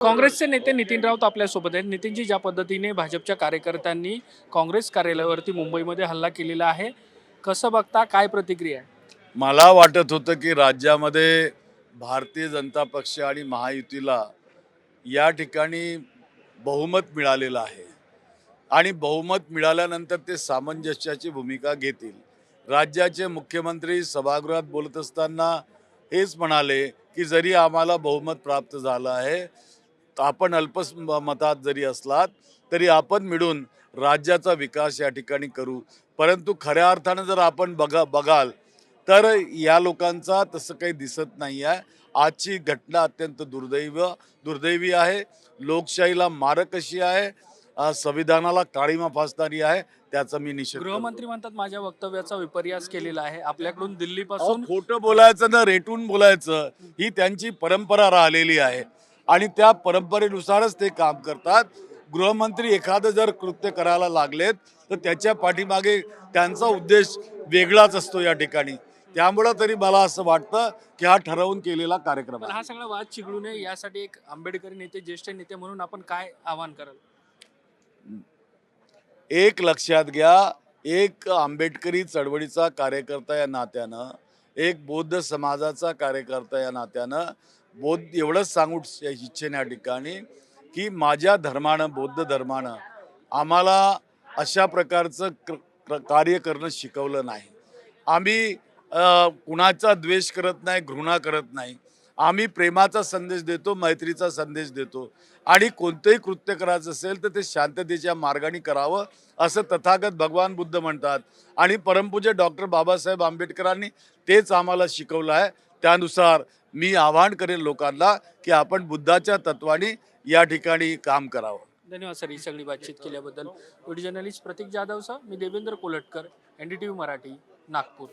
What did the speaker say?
काँग्रेसचे नेते नितीन राऊत आपल्यासोबत आहेत. नितीनजी, ज्या पद्धतीने भाजपच्या कार्यकर्त्यांनी काँग्रेस कार्यालयावरती मुंबईमध्ये हल्ला केलेला आहे, कसं बघता, काय प्रतिक्रिया आहे? मला वाटत होतं की राज्यामध्ये भारतीय जनता पक्ष आणि महायुतीला या ठिकाणी बहुमत मिळालेलं आहे आणि बहुमत मिळाल्यानंतर ते सामंजस्याची भूमिका घेतील. राज्याचे मुख्यमंत्री सभागृहात बोलत असताना हेच म्हणाले की जरी आम्हाला बहुमत प्राप्त झालं आहे, आपण मतात जरी असलात तरी आपण मिळून राज्याचा विकास या ठिकाणी करू. परंतु खऱ्या अर्थानं जर आपण बघाल तर या लोकांचा तसं काही दिसत नाही आहे. आजची घटना अत्यंत दुर्दैवी आहे. लोकशाहीला मारक अशी आहे, संविधानाला काळीमा फासणारी आहे. त्याचा मी निषेध करतो. गृहमंत्री म्हणतात माझ्या वक्तव्याचा विपर्यास केलेला आहे. आपल्याकडून अहो, दिल्लीपासून खोटं बोलायचं ना रेटून बोलायचं ही त्यांची परंपरा राहिलेली आहे आणि त्या परंपरेनुसारच ते काम करतात. गृहमंत्री एखादं जर कृत्य करायला लागलेत तर त्याच्या पाठीमागे त्यांचा उद्देश वेगळाच असतो या ठिकाणी. त्यामुळं तरी मला असं वाटतं की हा ठरवून केलेला कार्यक्रम पण आहे. हा सगळा वाद चिघळू नये यासाठी एक आंबेडकरी नेते, ज्येष्ठ नेते म्हणून आपण काय आवाहन कराल? एक लक्षात घ्या, एक आंबेडकरी चळवळीचा कार्यकर्ता या नात्यानं, एक बौद्ध समाजाचा कार्यकर्ता या नात्यानं एवढंच सांगू इच्छेने या ठिकाणी की माझ्या धर्मानं, बौद्ध धर्मानं आम्हाला अशा प्रकारचं कार्य करणं शिकवलं नाही. आम्ही कुणाचा द्वेष करत नाही, घृणा करत नाही. आम्ही प्रेमाचा संदेश देतो, मैत्रीचा संदेश देतो आणि कोणतंही कृत्य करायचं असेल तर ते शांततेच्या मार्गाने करावं असं तथागत भगवान बुद्ध म्हणतात आणि परमपूज्य डॉक्टर बाबासाहेब आंबेडकरांनी तेच आम्हाला शिकवलं आहे. त्यानुसार मी आवाहन करेन लोकांना की आपण बुद्धाच्या तत्वाने या ठिकाणी काम करावं. धन्यवाद सर, ही सगळी बातचीत केल्याबद्दल. व्हिडिओ जर्नलिस्ट प्रतीक जाधवसह मी देवेंद्र कोलटकर, NDTV मराठी, नागपूर.